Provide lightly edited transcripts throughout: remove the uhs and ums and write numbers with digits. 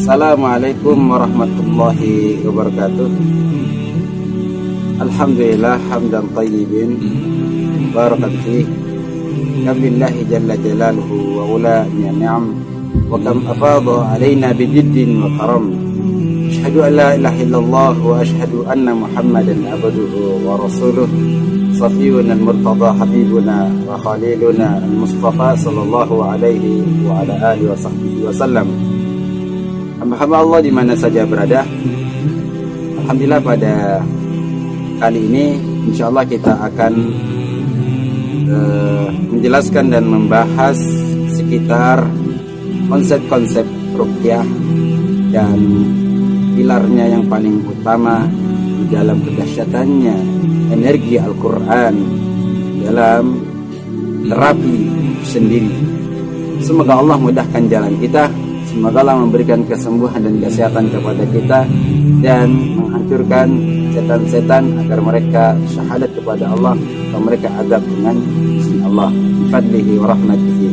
Assalamualaikum warahmatullahi wabarakatuh. Alhamdulillah hamdan tayyibin barakat fih. Kabillahi jalla jalaluhu wa ula ni'am wa kam afadha alaina bijiddin wa karam. Ashhadu an la ilaha illallah wa ashhadu anna Muhammadan abduhu wa rasuluh. Safiyuna al-murtada habibuna wa khaliluna al-mustafa sallallahu alaihi wa ala alihi wa sahbihi wa sallam. Hamba-hamba Allah di mana saja berada, alhamdulillah pada kali ini insyaallah kita akan menjelaskan dan membahas sekitar konsep-konsep ruqyah dan pilarnya yang paling utama di dalam kedahsyatannya energi Al-Quran dalam terapi sendiri. Semoga Allah mudahkan jalan kita. Semoga Allah memberikan kesembuhan dan kesehatan kepada kita dan menghancurkan setan-setan agar mereka syahadat kepada Allah atau mereka adab dengan izin Allah bifadlihi wa rahmatihi.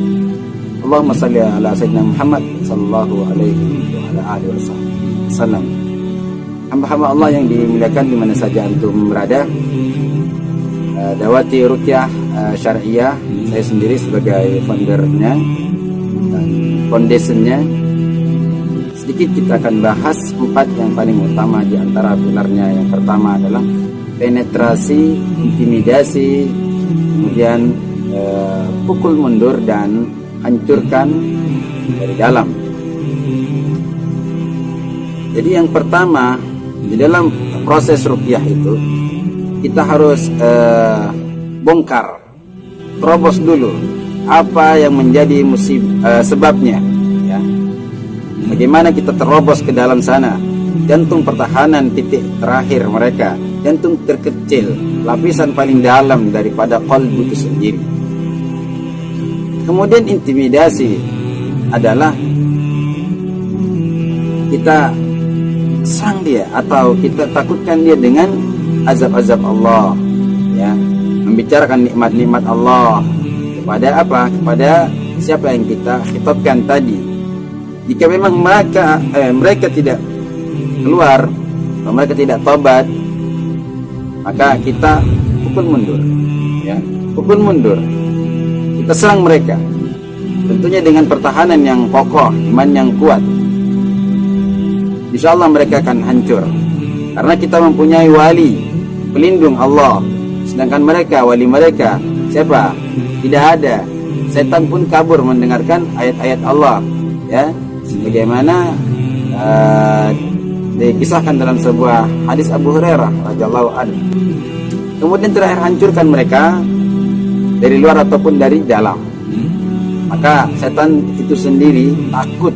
Allahumma salli ala sayyidina Muhammad sallallahu alaihi wa ala alihi wasallam. Hamba-hamba Allah yang dimuliakan di mana saja antum berada, Dawati Ruqyah Syariah, saya sendiri sebagai foundernya dan foundationnya. Sedikit kita akan bahas 4 yang paling utama di antara pilarnya. Yang pertama adalah penetrasi, intimidasi, kemudian pukul mundur dan hancurkan dari dalam. Jadi yang pertama di dalam proses ruqyah itu kita harus bongkar, terobos dulu apa yang menjadi sebabnya, ya. Bagaimana kita terobos ke dalam sana, jantung pertahanan titik terakhir mereka, jantung terkecil, lapisan paling dalam daripada qalbu itu sendiri. Kemudian intimidasi adalah kita serang dia atau kita takutkan dia dengan azab-azab Allah, ya, membicarakan nikmat-nikmat Allah kepada apa? Kepada siapa yang kita khitabkan tadi. Jika memang mereka tidak keluar atau mereka tidak tobat, maka kita pukul mundur, ya, pukul mundur. Kita serang mereka, tentunya dengan pertahanan yang kokoh, iman yang kuat. Insya Allah mereka akan hancur, karena kita mempunyai wali pelindung Allah, sedangkan mereka, wali mereka siapa? Tidak ada. Setan pun kabur mendengarkan ayat-ayat Allah, ya, sebagaimana dikisahkan dalam sebuah hadis Abu Hurairah radhiyallahu anhu. Kemudian terakhir hancurkan mereka dari luar ataupun dari dalam. Maka setan itu sendiri takut,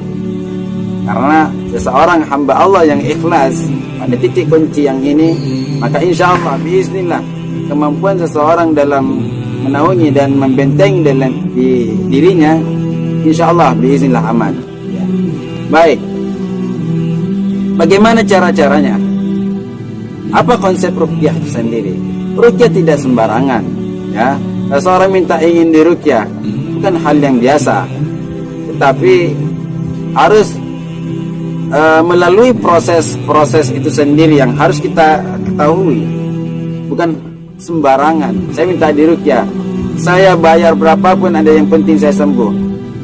karena seseorang hamba Allah yang ikhlas pada titik kunci yang ini, maka insya Allah biiznillah kemampuan seseorang dalam menaungi dan membentengi dalam dirinya, insya Allah biiznillah aman, ya. Baik, bagaimana cara-caranya? Apa konsep ruqyah itu sendiri? Ruqyah tidak sembarangan, ya. Seseorang ingin diruqyah bukan hal yang biasa, tetapi harus melalui proses itu sendiri yang harus kita ketahui. Bukan sembarangan, saya minta diruqyah, saya bayar berapapun, ada yang penting saya sembuh.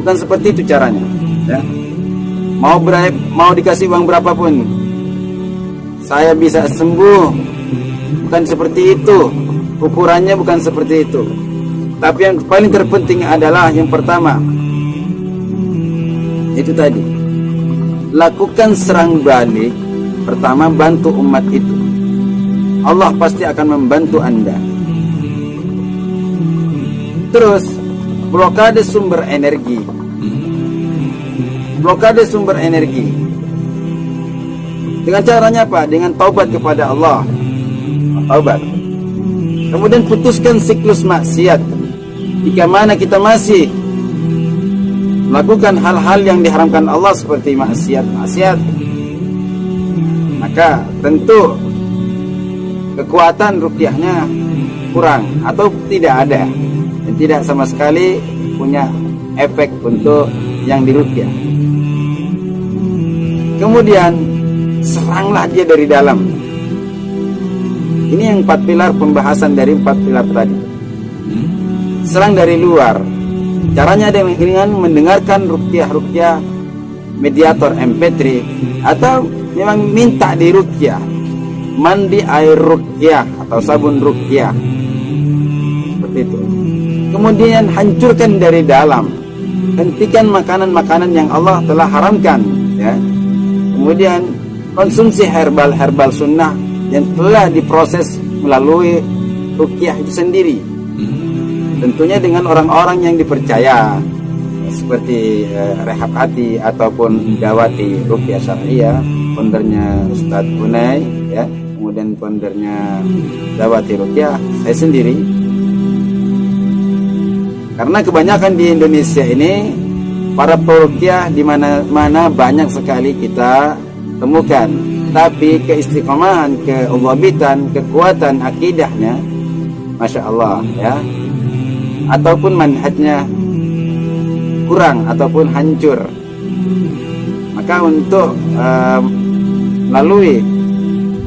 Bukan seperti itu caranya, ya. Mau dikasih uang berapapun saya bisa sembuh, bukan seperti itu. Ukurannya bukan seperti itu. Tapi yang paling terpenting adalah yang pertama, itu tadi, lakukan serang balik. Pertama, bantu umat itu. Allah pasti akan membantu Anda. Terus, blokade sumber energi. Blokade sumber energi. Dengan caranya apa? Dengan taubat kepada Allah. Taubat. Kemudian putuskan siklus maksiat. Jika mana kita masih melakukan hal-hal yang diharamkan Allah seperti maksiat, maka tentu kekuatan ruqyahnya kurang atau tidak ada, dan tidak sama sekali punya efek untuk yang diruqyah. Kemudian seranglah dia dari dalam. Ini yang 4 pilar pembahasan dari 4 pilar tadi. Serang dari luar. Caranya dengan mendengarkan ruqyah mediator MP3, atau memang minta di ruqyah, mandi air ruqyah atau sabun ruqyah, seperti itu. Kemudian hancurkan dari dalam, hentikan makanan-makanan yang Allah telah haramkan, ya. Kemudian konsumsi herbal sunnah yang telah diproses melalui ruqyah itu sendiri, tentunya dengan orang-orang yang dipercaya, seperti Rehab Hati ataupun Dawati Ruqyah Syar'iyah, foundernya Ustadz Unai, ya. Kemudian foundernya Dawati Ruqyah saya sendiri. Karena kebanyakan di Indonesia ini para peruqyah di mana-mana banyak sekali kita temukan, tapi keistiqomahan, keudhabitan, kekuatan akidahnya, masya Allah, ya, ataupun manhajnya kurang ataupun hancur. Maka untuk melalui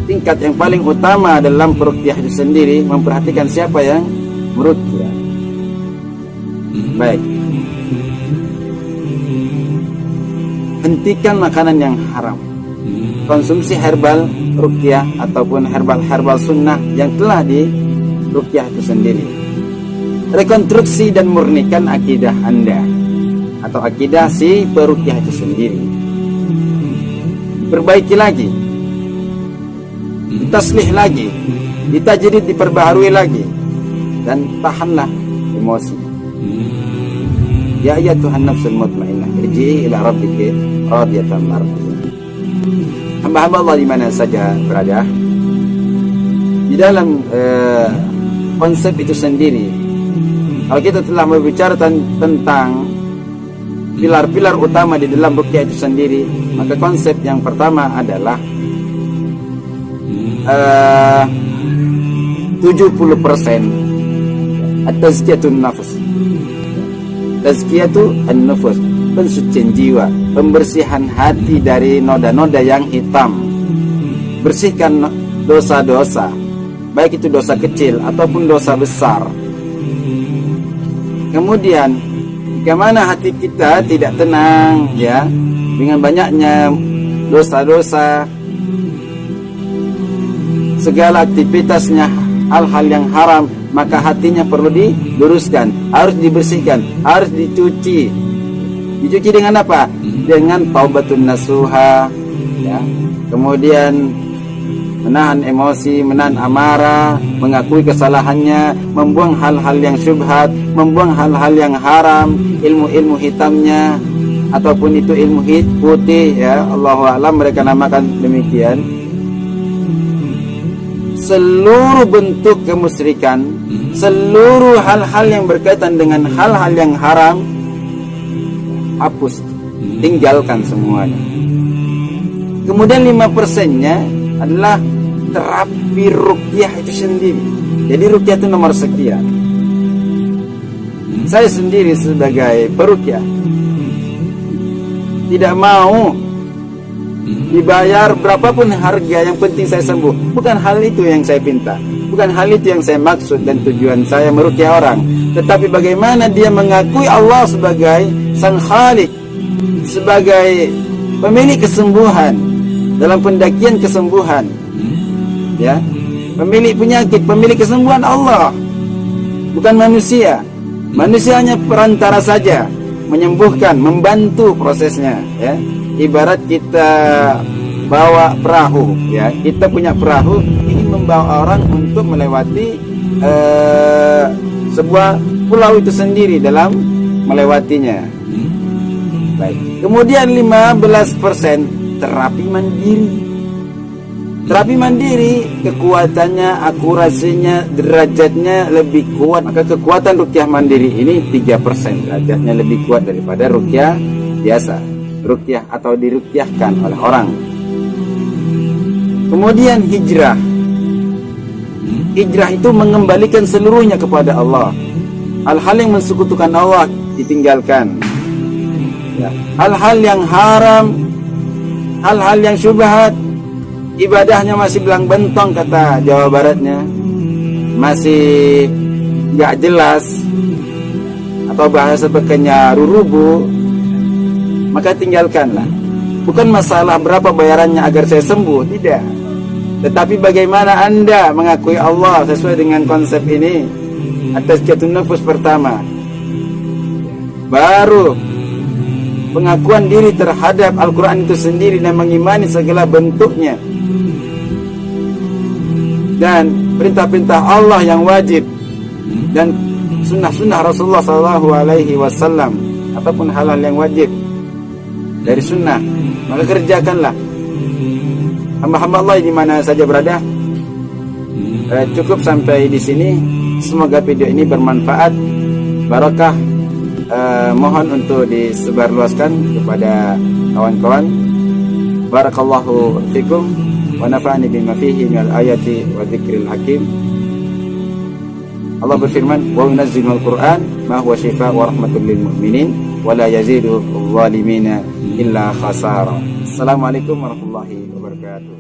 tingkat yang paling utama dalam peruqyah itu sendiri, memperhatikan siapa yang meruqyah. Baik, hentikan makanan yang haram, konsumsi herbal ruqyah ataupun herbal sunnah yang telah di ruqyah itu sendiri. Rekonstruksi dan murnikan akidah Anda atau akidah si peruqyah itu sendiri. Perbaiki lagi, ditaslih lagi, ditajdid, diperbaharui lagi, dan tahanlah emosi. Ya ayyatuhan nafsul mutmainnah, irji'i ila rabbiki radiyatan mardiyah. Hamba-hamba Allah di mana saja berada, di dalam konsep itu sendiri, kalau kita telah berbicara tentang pilar-pilar utama di dalam ruqyah itu sendiri, maka konsep yang pertama adalah 70% at-tazkiyatun nafs. Tazkiyatu an-nufus, pensucian jiwa, pembersihan hati dari noda-noda yang hitam. Bersihkan dosa-dosa, baik itu dosa kecil ataupun dosa besar. Kemudian, jika mana hati kita tidak tenang, ya, dengan banyaknya dosa-dosa, segala aktivitasnya hal-hal yang haram, maka hatinya perlu diluruskan, harus dibersihkan, harus dicuci. Dicuci dengan apa? Dengan taubatun nasuha, ya. Kemudian menahan emosi, menahan amarah, mengakui kesalahannya, membuang hal-hal yang syubhat, membuang hal-hal yang haram, ilmu-ilmu hitamnya ataupun itu ilmu putih, ya, Allahu a'lam mereka namakan demikian. Seluruh bentuk kemusyrikan, seluruh hal-hal yang berkaitan dengan hal-hal yang haram, hapus, tinggalkan semuanya. Kemudian 5%-nya adalah terapi ruqyah itu sendiri. Jadi ruqyah itu nomor sekian. Saya sendiri sebagai peruqyah tidak mau dibayar berapapun harga, yang penting saya sembuh. Bukan hal itu yang saya pinta, bukan hal itu yang saya maksud dan tujuan saya meruqyah orang, tetapi bagaimana dia mengakui Allah sebagai Sang Khalik, sebagai pemilik kesembuhan dalam pendakian kesembuhan, ya, pemilik penyakit, pemilik kesembuhan Allah, bukan manusia. Manusia hanya perantara saja, menyembuhkan, membantu prosesnya, ya. Ibarat kita bawa perahu, ya, kita punya perahu ingin membawa orang untuk melewati sebuah pulau itu sendiri dalam melewatinya. Baik. Kemudian 15% terapi mandiri. Terapi mandiri kekuatannya, akurasinya, derajatnya lebih kuat. Maka kekuatan ruqyah mandiri ini 3%, derajatnya lebih kuat daripada ruqyah biasa, ruqyah atau diruqyahkan oleh orang. Kemudian hijrah. Hijrah itu mengembalikan seluruhnya kepada Allah. Hal-hal yang mensekutukan Allah ditinggalkan. Ya. Hal-hal yang haram, hal-hal yang syubhat, ibadahnya masih belang bentong kata Jawa Baratnya, masih nggak jelas, atau bahasa pekennya rurubu, maka tinggalkanlah. Bukan masalah berapa bayarannya agar saya sembuh, tidak. Tetapi bagaimana Anda mengakui Allah sesuai dengan konsep ini. Atas jatuh nafas pertama, baru pengakuan diri terhadap Al-Quran itu sendiri dan mengimani segala bentuknya, dan perintah-perintah Allah yang wajib, dan sunnah-sunnah Rasulullah SAW, ataupun hal-hal yang wajib dari sunnah, maka kerjakanlah. Hamba-hamba Allah di mana saja berada, cukup sampai di sini. Semoga video ini bermanfaat, barakah. Mohon untuk disebarluaskan kepada kawan-kawan. Barakallahu fikum wa nafa'ani bima fihi minal ayati wa dzikril hakim. Allah berfirman, wa yunazzilul Qur'an ma huwa shifaa wa rahmatul lil mu'minin wa la yazidu adh-dhalimina illa khasara. Assalamualaikum warahmatullahi wabarakatuh.